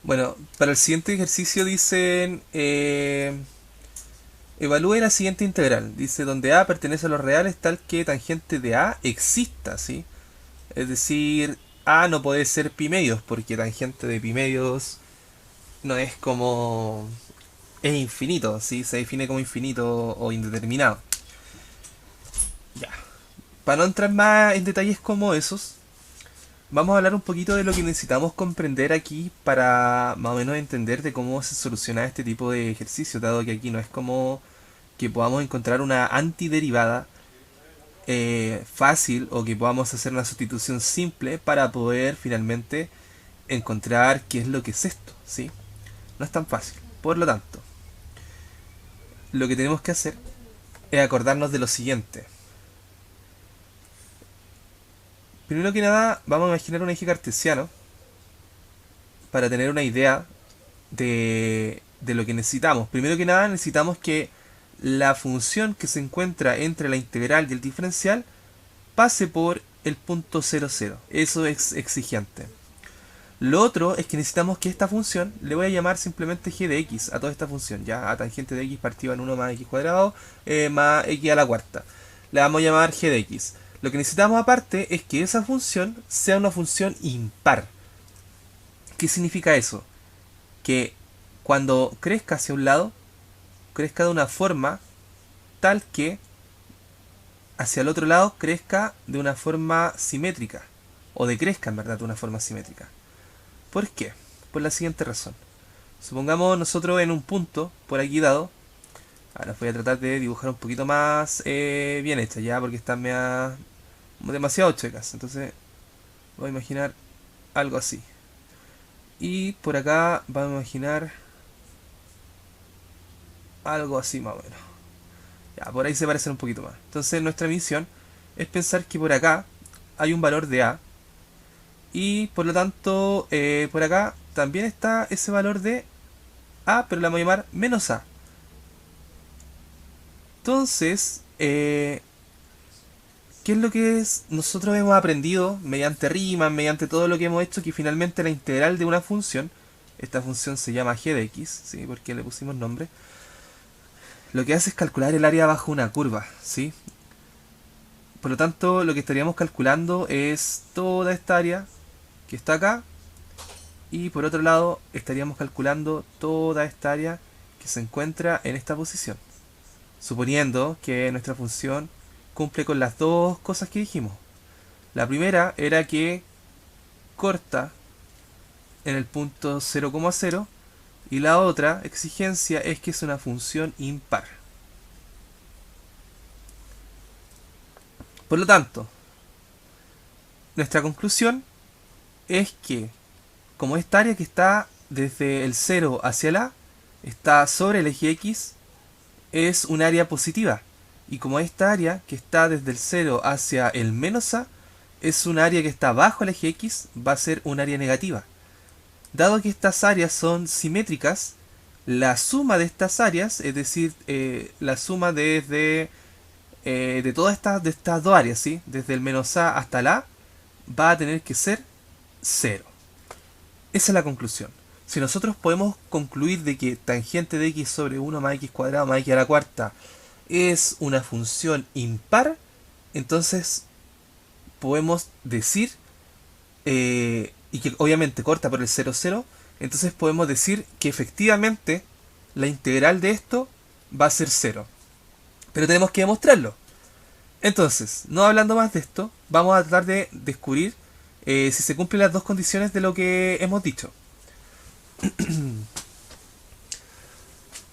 Bueno, para el siguiente ejercicio dicen, evalúe la siguiente integral. Dice, donde A pertenece a los reales tal que tangente de A exista, ¿sí? Es decir, A no puede ser pi medios, porque tangente de pi medios no es como... es infinito, ¿sí? Se define como infinito o indeterminado. Ya. Para no entrar más en detalles como esos, vamos a hablar un poquito de lo que necesitamos comprender aquí para más o menos entender de cómo se soluciona este tipo de ejercicio, dado que aquí no es como que podamos encontrar una antiderivada fácil o que podamos hacer una sustitución simple para poder finalmente encontrar qué es lo que es esto, ¿sí? No es tan fácil. Por lo tanto, lo que tenemos que hacer es acordarnos de lo siguiente. Primero que nada, vamos a imaginar un eje cartesiano para tener una idea de lo que necesitamos. Primero que nada, necesitamos que la función que se encuentra entre la integral y el diferencial pase por el punto 00. Eso es exigente. Lo otro es que necesitamos que esta función, le voy a llamar simplemente g de x a toda esta función, ya a tangente de x partido en 1 más x cuadrado más x a la cuarta. Le vamos a llamar g de x. Lo que necesitamos aparte es que esa función sea una función impar. ¿Qué significa eso? Que cuando crezca hacia un lado, crezca de una forma tal que hacia el otro lado crezca de una forma simétrica. O decrezca en verdad de una forma simétrica. ¿Por qué? Por la siguiente razón. Supongamos nosotros en un punto, por aquí dado, ahora voy a tratar de dibujar un poquito más bien hecha ya, porque están demasiado checas. Entonces voy a imaginar algo así. Y por acá vamos a imaginar algo así más o menos. Ya, por ahí se parecen un poquito más. Entonces nuestra misión es pensar que por acá hay un valor de A y por lo tanto por acá también está ese valor de A, pero la vamos a llamar menos A. Entonces, ¿qué es lo que nosotros hemos aprendido mediante rimas, mediante todo lo que hemos hecho? Que finalmente la integral de una función, esta función se llama g de x, ¿sí? Porque le pusimos nombre, lo que hace es calcular el área bajo una curva, ¿sí? Por lo tanto, lo que estaríamos calculando es toda esta área que está acá y por otro lado estaríamos calculando toda esta área que se encuentra en esta posición, suponiendo que nuestra función cumple con las dos cosas que dijimos. La primera era que corta en el punto 0,0 y la otra exigencia es que es una función impar. Por lo tanto, nuestra conclusión es que como esta área que está desde el 0 hacia el A está sobre el eje X, es un área positiva. Y como esta área que está desde el 0 hacia el menos A es un área que está bajo el eje X, va a ser un área negativa. Dado que estas áreas son simétricas, la suma de estas áreas, es decir, la suma de todas estas dos áreas, ¿sí? Desde el menos A hasta el A, va a tener que ser cero. Esa es la conclusión. Si nosotros podemos concluir de que tangente de x sobre 1 más x cuadrado más x a la cuarta es una función impar, entonces podemos decir, y que obviamente corta por el 0, 0, entonces podemos decir que efectivamente la integral de esto va a ser cero. Pero tenemos que demostrarlo. Entonces, no hablando más de esto, vamos a tratar de descubrir si se cumplen las dos condiciones de lo que hemos dicho.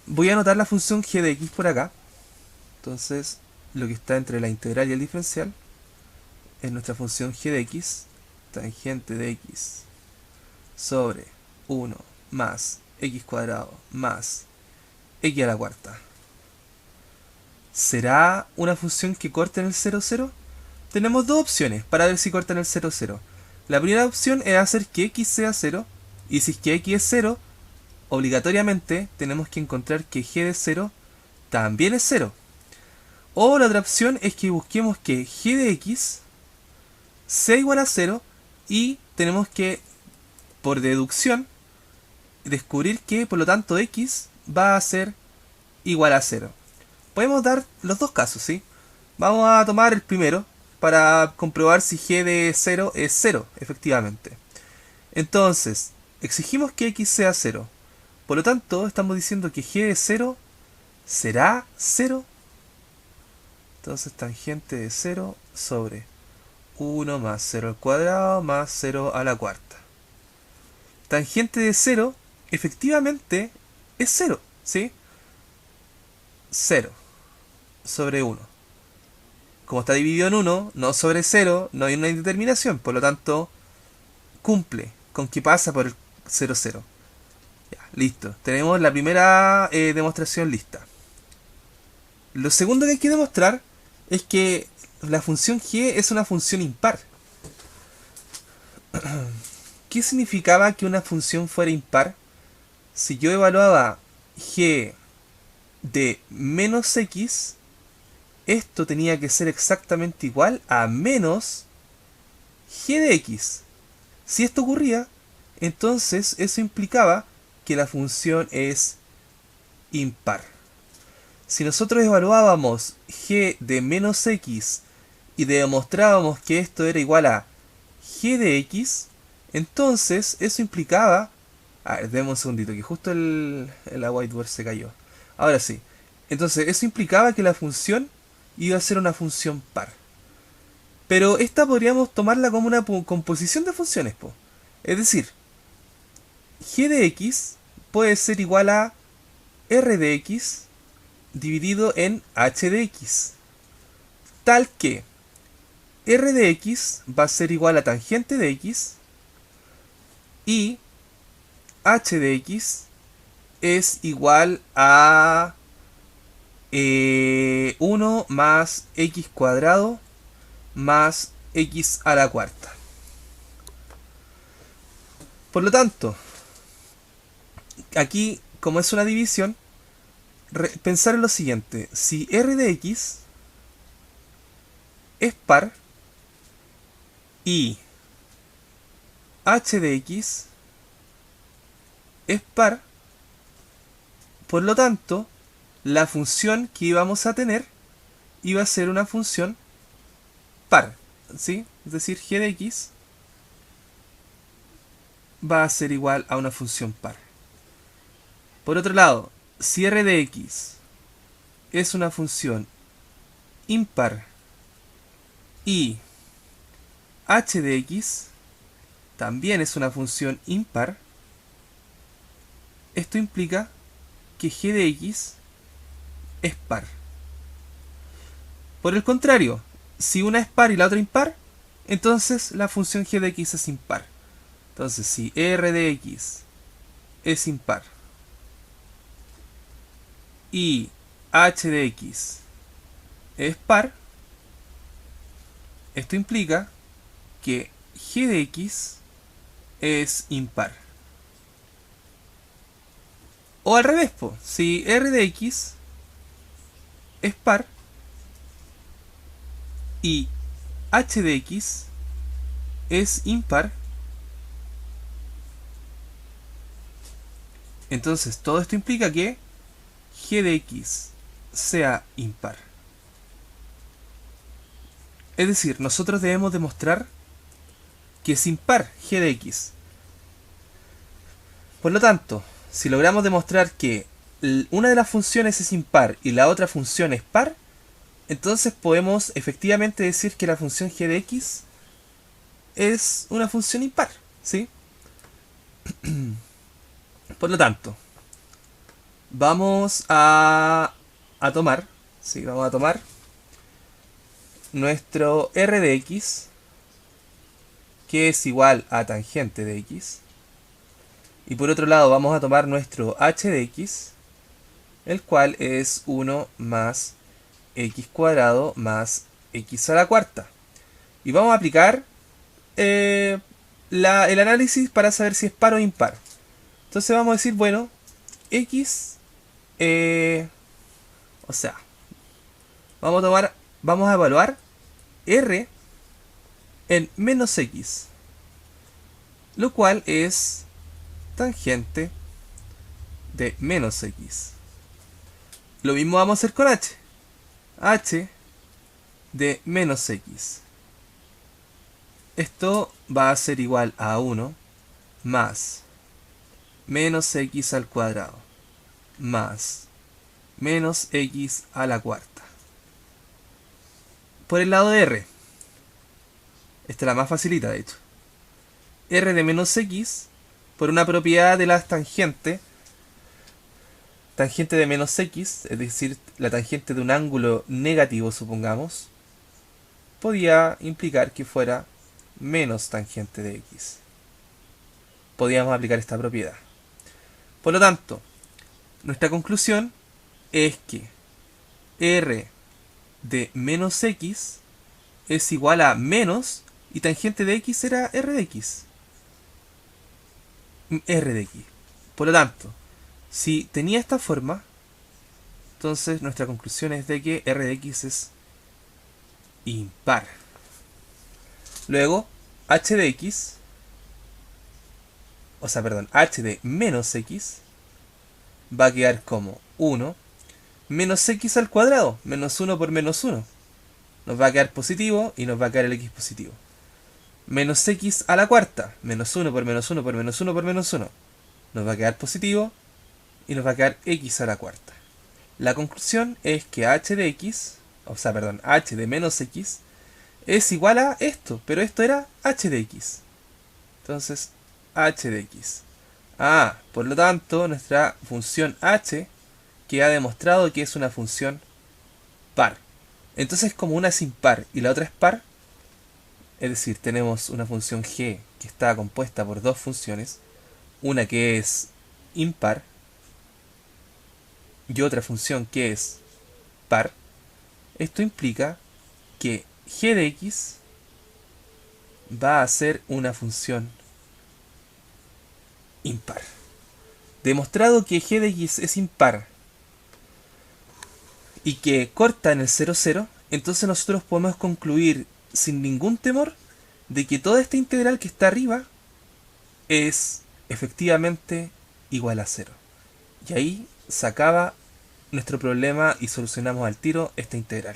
Voy a anotar la función g de x por acá. Entonces, lo que está entre la integral y el diferencial es nuestra función g de x, tangente de x sobre 1 más x cuadrado más x a la cuarta. ¿Será una función que corte en el 0, 0? Tenemos dos opciones para ver si corta en el 0, 0. La primera opción es hacer que x sea 0, y si es que x es 0, obligatoriamente tenemos que encontrar que g de 0 también es 0. O la otra opción es que busquemos que g de x sea igual a 0 y tenemos que, por deducción, descubrir que por lo tanto x va a ser igual a 0. Podemos dar los dos casos, ¿sí? Vamos a tomar el primero para comprobar si g de 0 es 0, efectivamente. Entonces, exigimos que x sea 0. Por lo tanto, estamos diciendo que g de 0 será 0. Entonces, tangente de 0 sobre 1 más 0 al cuadrado más 0 a la cuarta. Tangente de 0, efectivamente, es 0, ¿sí? 0 sobre 1. Como está dividido en 1, no sobre 0, no hay una indeterminación. Por lo tanto, cumple con que pasa por el 0, 0. Ya, listo. Tenemos la primera demostración lista. Lo segundo que hay que demostrar es que la función g es una función impar. ¿Qué significaba que una función fuera impar? Si yo evaluaba g de menos x, esto tenía que ser exactamente igual a menos g de x. Si esto ocurría, entonces eso implicaba que la función es impar. Si nosotros evaluábamos g de menos x y demostrábamos que esto era igual a g de x, entonces eso implicaba... A ver, demos un segundito, que justo la whiteboard se cayó. Ahora sí. Entonces eso implicaba que la función iba a ser una función par. Pero esta podríamos tomarla como una composición de funciones, po. Es decir, g de x puede ser igual a r de x dividido en h de x. Tal que r de x va a ser igual a tangente de x y h de x es igual a 1 más x cuadrado más x a la cuarta. Por lo tanto, aquí, como es una división, pensar en lo siguiente. Si r de x es par y h de x es par, por lo tanto, la función que íbamos a tener iba a ser una función par, ¿sí? Es decir, g de x va a ser igual a una función par. Por otro lado, si r de x es una función impar y h de x también es una función impar, esto implica que g de x es par. Por el contrario, si una es par y la otra impar, entonces la función g de x es impar. Entonces, si r de x es impar y h de x es par, esto implica que g de x es impar. O al revés, si r de x es par y h de x es impar, entonces todo esto implica que g de x sea impar. Es decir, nosotros debemos demostrar que es impar g de x. Por lo tanto, si logramos demostrar que una de las funciones es impar y la otra función es par, entonces podemos efectivamente decir que la función g de x es una función impar, ¿sí? Por lo tanto, vamos a tomar, ¿sí? Vamos a tomar nuestro r de x, que es igual a tangente de x. Y por otro lado vamos a tomar nuestro h de x, el cual es 1 más x cuadrado más x a la cuarta. Y vamos a aplicar el análisis para saber si es par o impar. Entonces vamos a decir, bueno, x, o sea, vamos a evaluar r en menos x, lo cual es tangente de menos x. Lo mismo vamos a hacer con h. H de menos x. Esto va a ser igual a 1 más menos x al cuadrado más menos x a la cuarta. Por el lado de r, esta es la más facilita de hecho. R de menos x, por una propiedad de las tangentes, tangente de menos x, es decir, la tangente de un ángulo negativo, supongamos, podía implicar que fuera menos tangente de x. Podíamos aplicar esta propiedad. Por lo tanto, nuestra conclusión es que r de menos x es igual a menos, y tangente de x era r de x. R de x. Por lo tanto, si tenía esta forma, entonces nuestra conclusión es de que r de x es impar. Luego, h de x, h de menos x va a quedar como 1 menos x al cuadrado, menos 1 por menos 1. Nos va a quedar positivo y nos va a quedar el x positivo. Menos x a la cuarta, menos 1 por menos 1 por menos 1 por menos 1. Nos va a quedar positivo y nos va a quedar x a la cuarta. La conclusión es que h de x, h de menos x, es igual a esto, pero esto era h de x. Entonces, h de x. Por lo tanto, nuestra función h queda demostrado que es una función par. Entonces, como una es impar y la otra es par, es decir, tenemos una función g que está compuesta por dos funciones, una que es impar y otra función que es par. Esto implica que g de x va a ser una función impar. Demostrado que g de x es impar y que corta en el 0, 0, entonces nosotros podemos concluir sin ningún temor de que toda esta integral que está arriba es efectivamente igual a 0. Y ahí se acaba nuestro problema y solucionamos al tiro esta integral.